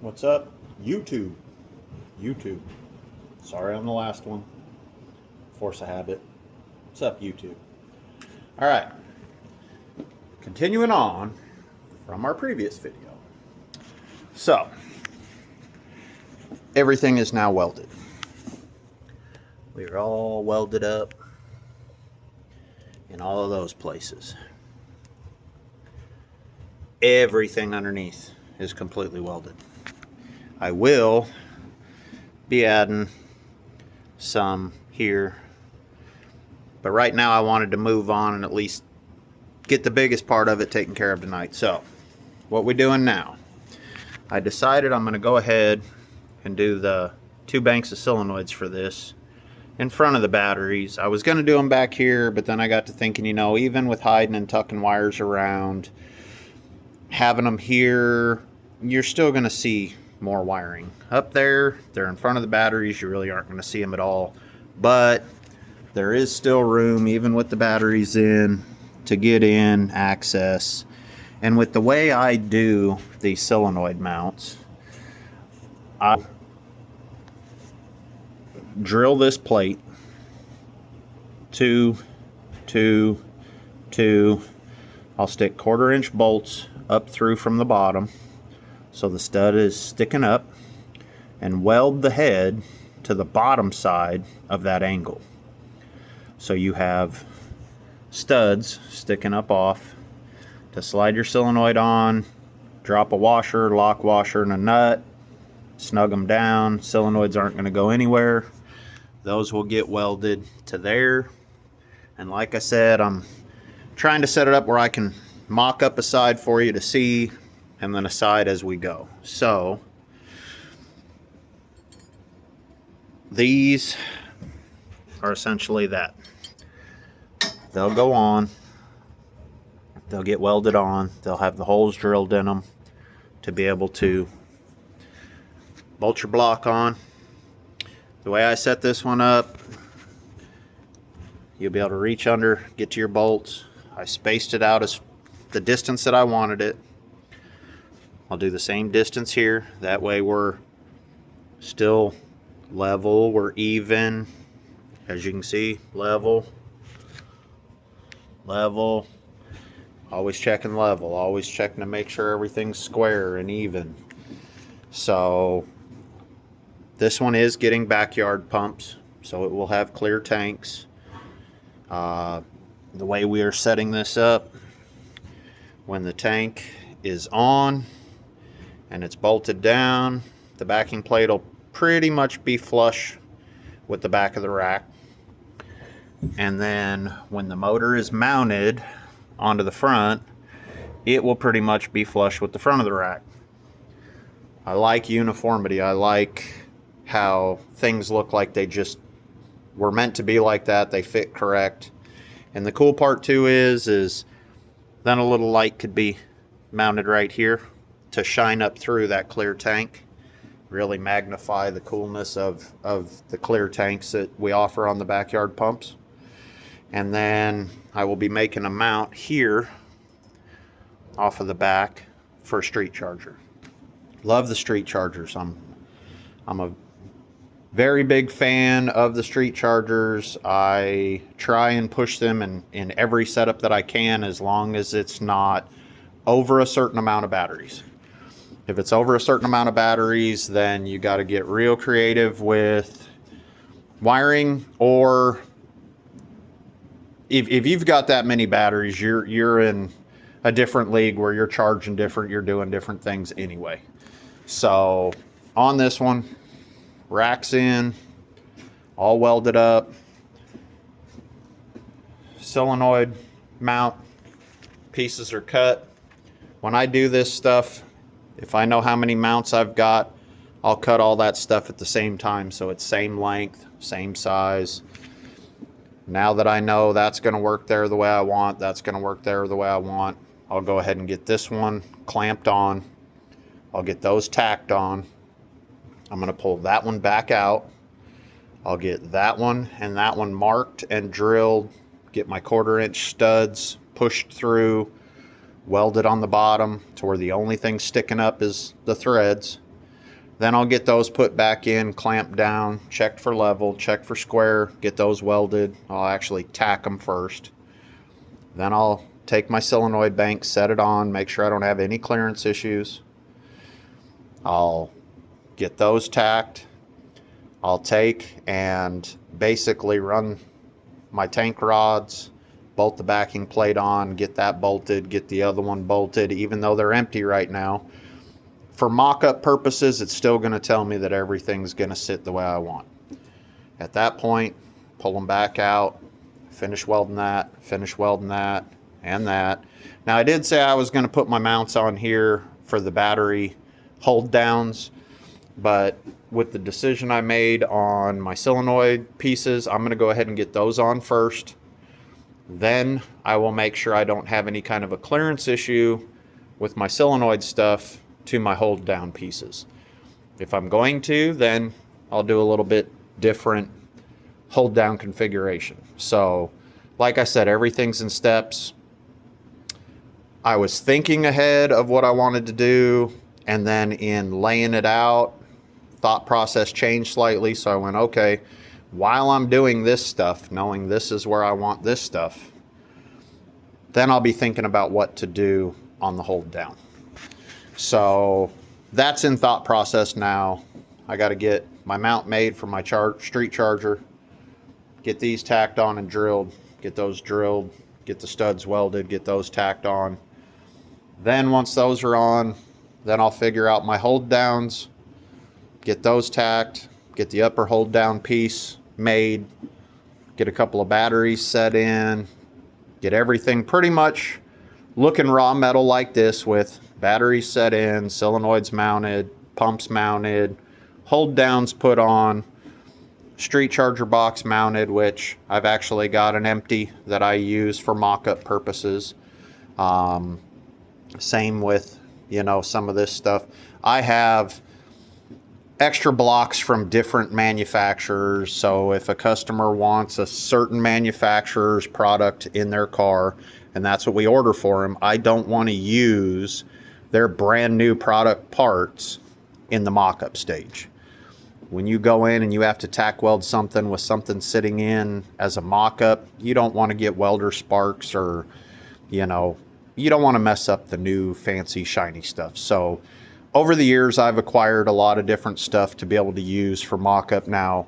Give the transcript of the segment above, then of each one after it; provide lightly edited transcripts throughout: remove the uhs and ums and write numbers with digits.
What's up? YouTube. YouTube. Sorry on the last one. Force of habit. What's up, YouTube? All right. Continuing on from our previous video. So, everything is now welded. We're all welded up in all of those places. Everything underneath is completely welded. I will be adding some here, but right now I wanted to move on and at least get the biggest part of it taken care of tonight. So what we're doing now, I decided I'm going to go ahead and do the 2 banks of solenoids for this in front of the batteries. I was going to do them back here, but then I got to thinking, you know, even with hiding and tucking wires around, having them here, you're still going to see more wiring. Up there, they're in front of the batteries, you really aren't going to see them at all, but there is still room, even with the batteries in, to get in, access. And with the way I do these solenoid mounts, I drill this plate 2, 2, 2. I'll stick 1/4 inch bolts up through from the bottom so the stud is sticking up, and weld the head to the bottom side of that angle. So you have studs sticking up off to slide your solenoid on, drop a washer, lock washer, and a nut, snug them down. Solenoids aren't going to go anywhere. Those will get welded to there. And like I said, I'm trying to set it up where I can mock up a side for you to see, and then a side as we go. So these are essentially that. They'll go on, they'll get welded on, they'll have the holes drilled in them to be able to bolt your block on. The way I set this one up, you'll be able to reach under, get to your bolts. I spaced it out as the distance that I wanted it. I'll do the same distance here. That way we're still level, we're even. As you can see, level, level. Always checking level, always checking to make sure everything's square and even. So this one is getting backyard pumps, so it will have clear tanks. The way we are setting this up, when the tank is on and it's bolted down, the backing plate will pretty much be flush with the back of the rack. And then when the motor is mounted onto the front, it will pretty much be flush with the front of the rack. I like uniformity. I like how things look like they just were meant to be like that. They fit correct. And the cool part too is then a little light could be mounted right here to shine up through that clear tank, really magnify the coolness of the clear tanks that we offer on the backyard pumps. And then I will be making a mount here off of the back for a street charger. Love the street chargers. I'm a very big fan of the street chargers. I try and push them in every setup that I can, as long as it's not over a certain amount of batteries. If it's over a certain amount of batteries, then you got to get real creative with wiring, or if you've got that many batteries, you're in a different league where you're charging different, you're doing different things anyway. So on this one, racks in, all welded up, solenoid mount pieces are cut. When I do this stuff, if I know how many mounts I've got, I'll cut all that stuff at the same time, so it's same length, same size. Now that I know that's going to work there the way I want, that's going to work there the way I want, I'll go ahead and get this one clamped on. I'll get those tacked on. I'm going to pull that one back out. I'll get that one and that one marked and drilled, get my 1/4 inch studs pushed through, welded on the bottom to where the only thing sticking up is the threads. Then I'll get those put back in, clamped down, checked for level, checked for square, get those welded. I'll actually tack them first. Then I'll take my solenoid bank, set it on, make sure I don't have any clearance issues. I'll get those tacked. I'll take and basically run my tank rods, bolt the backing plate on, get that bolted, get the other one bolted, even though they're empty right now. For mock-up purposes, it's still going to tell me that everything's going to sit the way I want. At that point, pull them back out, finish welding that, and that. Now, I did say I was going to put my mounts on here for the battery hold downs, but with the decision I made on my solenoid pieces, I'm going to go ahead and get those on first. Then I will make sure I don't have any kind of a clearance issue with my solenoid stuff to my hold down pieces. If I'm going to, then I'll do a little bit different hold down configuration. So like I said, everything's in steps. I was thinking ahead of what I wanted to do, and then in laying it out, thought process changed slightly. So I went, okay, while I'm doing this stuff, knowing this is where I want this stuff, then I'll be thinking about what to do on the hold down. So that's in thought process now. I got to get my mount made for my street charger, get these tacked on and drilled, get those drilled, get the studs welded, get those tacked on. Then once those are on, then I'll figure out my hold downs, get those tacked, get the upper hold down piece made, get a couple of batteries set in, get everything pretty much looking raw metal like this with batteries set in, solenoids mounted, pumps mounted, hold downs put on, street charger box mounted, which I've actually got an empty that I use for mock-up purposes. Same with, you know, some of this stuff. I have extra blocks from different manufacturers, so if a customer wants a certain manufacturer's product in their car, and that's what we order for them, I don't want to use their brand new product parts in the mock-up stage. When you go in and you have to tack weld something with something sitting in as a mock-up, you don't want to get welder sparks, or, you know, you don't want to mess up the new fancy shiny stuff. So over the years, I've acquired a lot of different stuff to be able to use for mock-up. Now,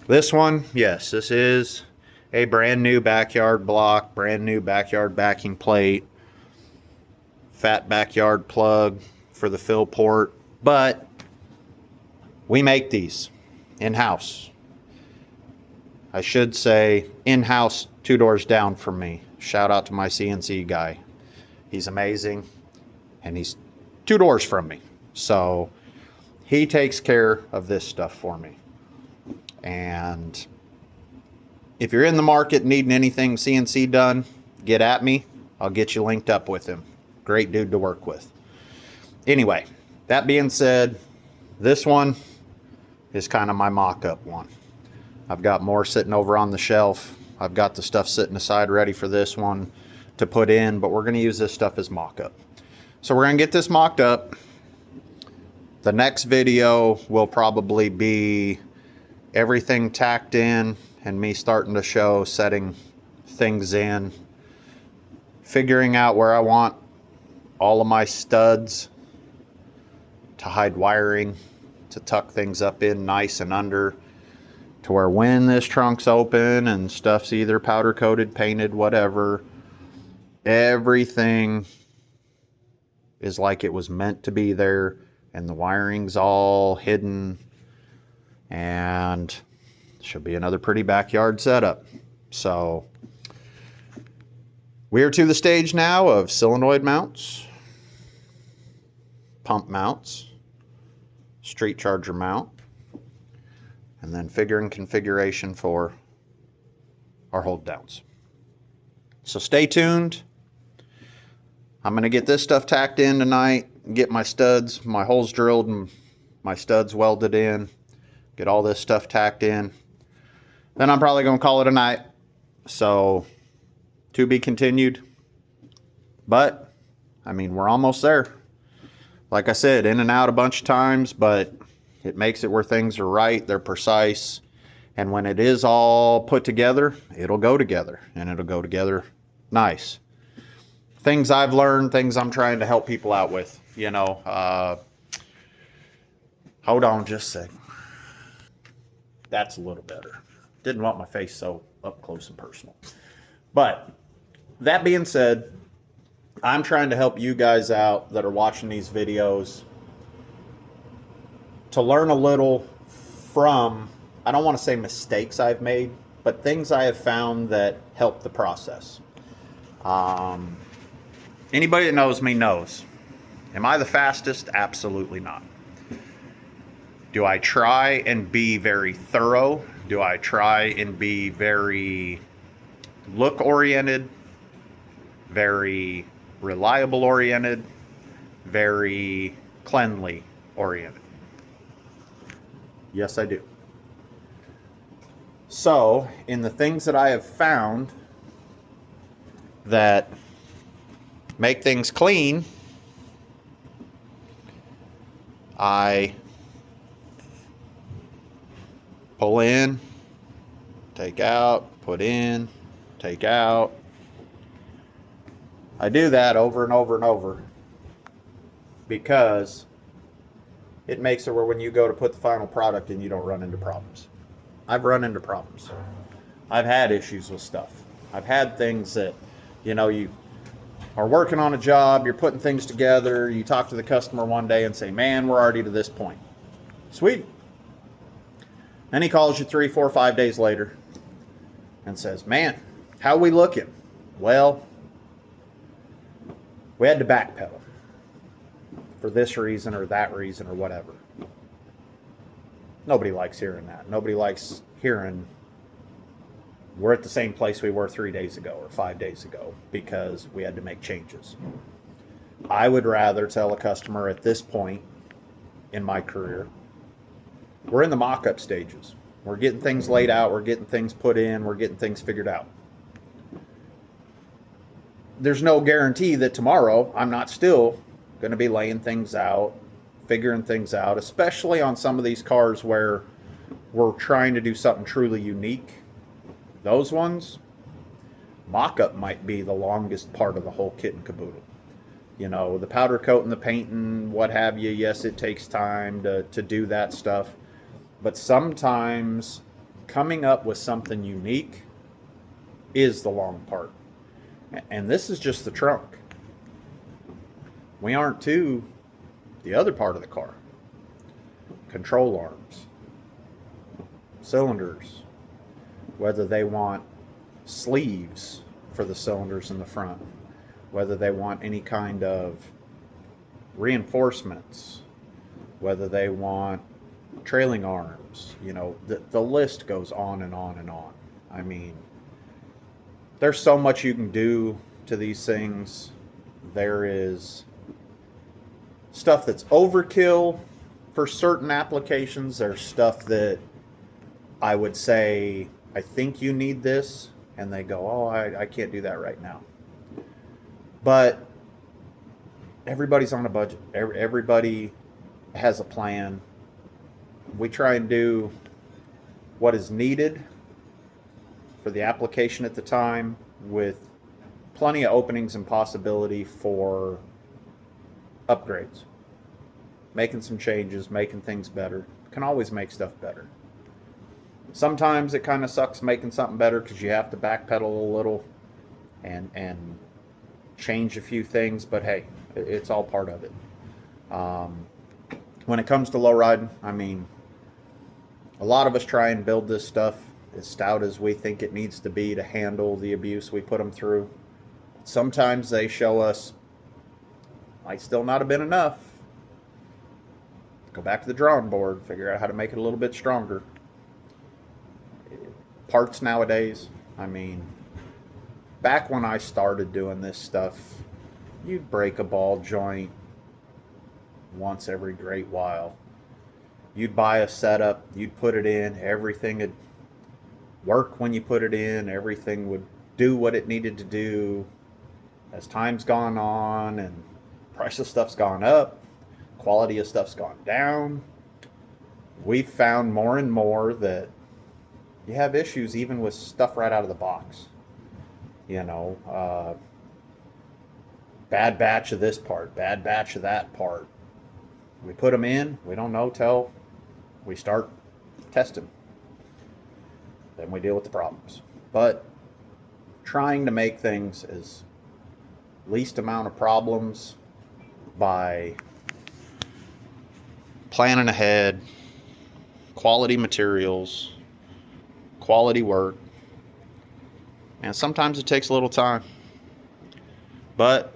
this one, yes, this is a brand new backyard block, brand new backyard backing plate, fat backyard plug for the fill port, but we make these in-house. I should say in-house, 2 doors down from me. Shout out to my CNC guy. He's amazing, and he's 2 doors from me. So he takes care of this stuff for me. And if you're in the market needing anything CNC done, get at me. I'll get you linked up with him. Great dude to work with. Anyway, that being said, this one is kind of my mock-up one. I've got more sitting over on the shelf. I've got the stuff sitting aside ready for this one to put in, but we're going to use this stuff as mock-up. So we're going to get this mocked up. The next video will probably be everything tacked in and me starting to show setting things in, figuring out where I want all of my studs to hide wiring, to tuck things up in nice and under, to where when this trunk's open and stuff's either powder coated, painted, whatever, everything is like it was meant to be there, and the wiring's all hidden, and should be another pretty backyard setup. So we are to the stage now of solenoid mounts, pump mounts, street charger mount, and then figuring configuration for our hold downs. So stay tuned. I'm going to get this stuff tacked in tonight, get my studs, my holes drilled and my studs welded in, get all this stuff tacked in. Then I'm probably going to call it a night. So to be continued. But I mean, we're almost there. Like I said, in and out a bunch of times, but It makes it where things are right, they're precise, and when it is all put together, it'll go together, and it'll go together nice. Things I've learned, things I'm trying to help people out with, hold on just a second. That's a little better. Didn't want my face so up close and personal. But that being said, I'm trying to help you guys out that are watching these videos to learn a little from, I don't want to say mistakes I've made, but things I have found that help the process. Anybody that knows me knows. Am I the fastest? Absolutely not. Do I try and be very thorough? Do I try and be very look-oriented, very reliable-oriented, very cleanly-oriented? Yes, I do. So, in the things that I have found that make things clean, I pull in, take out, put in, take out. I do that over and over and over because it makes it where when you go to put the final product in, you don't run into problems. I've run into problems. I've had issues with stuff. I've had things that, you are working on a job, you're putting things together, you talk to the customer one day and say, man, we're already to this point. Sweet. Then he calls you 3, 4, 5 days later and says, man, how are we looking? Well, we had to backpedal for this reason or that reason or whatever. Nobody likes hearing that. Nobody likes hearing we're at the same place we were 3 days ago or 5 days ago because we had to make changes. I would rather tell a customer at this point in my career, we're in the mock-up stages. We're getting things laid out. We're getting things put in. We're getting things figured out. There's no guarantee that tomorrow I'm not still going to be laying things out, figuring things out, especially on some of these cars where we're trying to do something truly unique. Those ones, mock-up might be the longest part of the whole kit and caboodle. The powder coat and the painting, what have you, yes, it takes time to do that stuff. But sometimes coming up with something unique is the long part. And this is just the trunk. We aren't to the other part of the car. Control arms, cylinders, whether they want sleeves for the cylinders in the front, whether they want any kind of reinforcements, whether they want trailing arms, the list goes on and on and on. I mean, there's so much you can do to these things. There is stuff that's overkill for certain applications. There's stuff that I would say, I think you need this, and they go, oh, I can't do that right now. But everybody's on a budget. Everybody has a plan. We try and do what is needed for the application at the time with plenty of openings and possibility for upgrades. Making some changes, making things better. Can always make stuff better. Sometimes it kind of sucks making something better because you have to backpedal a little and change a few things, but hey, it's all part of it. When it comes to low riding, I mean, a lot of us try and build this stuff as stout as we think it needs to be to handle the abuse we put them through. Sometimes they show us, might still not have been enough. Go back to the drawing board, figure out how to make it a little bit stronger. Parts nowadays, I mean, back when I started doing this stuff, you'd break a ball joint once every great while. You'd buy a setup, you'd put it in, everything would work when you put it in, everything would do what it needed to do. As time's gone on and price of stuff's gone up, quality of stuff's gone down, we've found more and more that you have issues even with stuff right out of the box. You know, bad batch of this part, bad batch of that part. We put them in, we don't know till we start testing. Then we deal with the problems. But trying to make things as least amount of problems by planning ahead, quality materials, quality work. And sometimes it takes a little time, but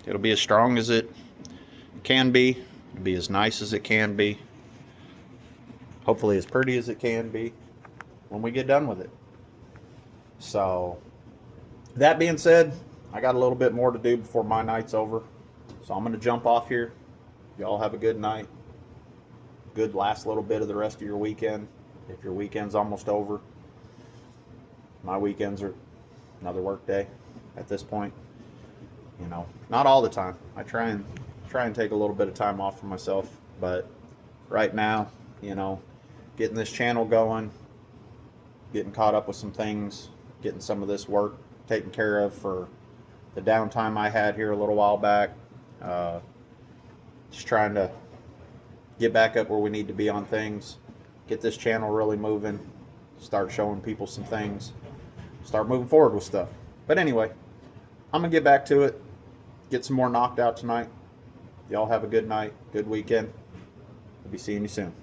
it'll be as strong as it can be. It'll be as nice as it can be. Hopefully as pretty as it can be when we get done with it. So that being said, I got a little bit more to do before my night's over. So I'm going to jump off here. Y'all have a good night. Good last little bit of the rest of your weekend. If your weekend's almost over. My weekends are another work day at this point. You know, not all the time. I try and take a little bit of time off for myself, but right now, you know, getting this channel going, getting caught up with some things, getting some of this work taken care of for the downtime I had here a little while back. Just trying to get back up where we need to be on things, get this channel really moving, start showing people some things, start moving forward with stuff. But anyway, I'm going to get back to it, get some more knocked out tonight. Y'all have a good night, good weekend. I'll be seeing you soon.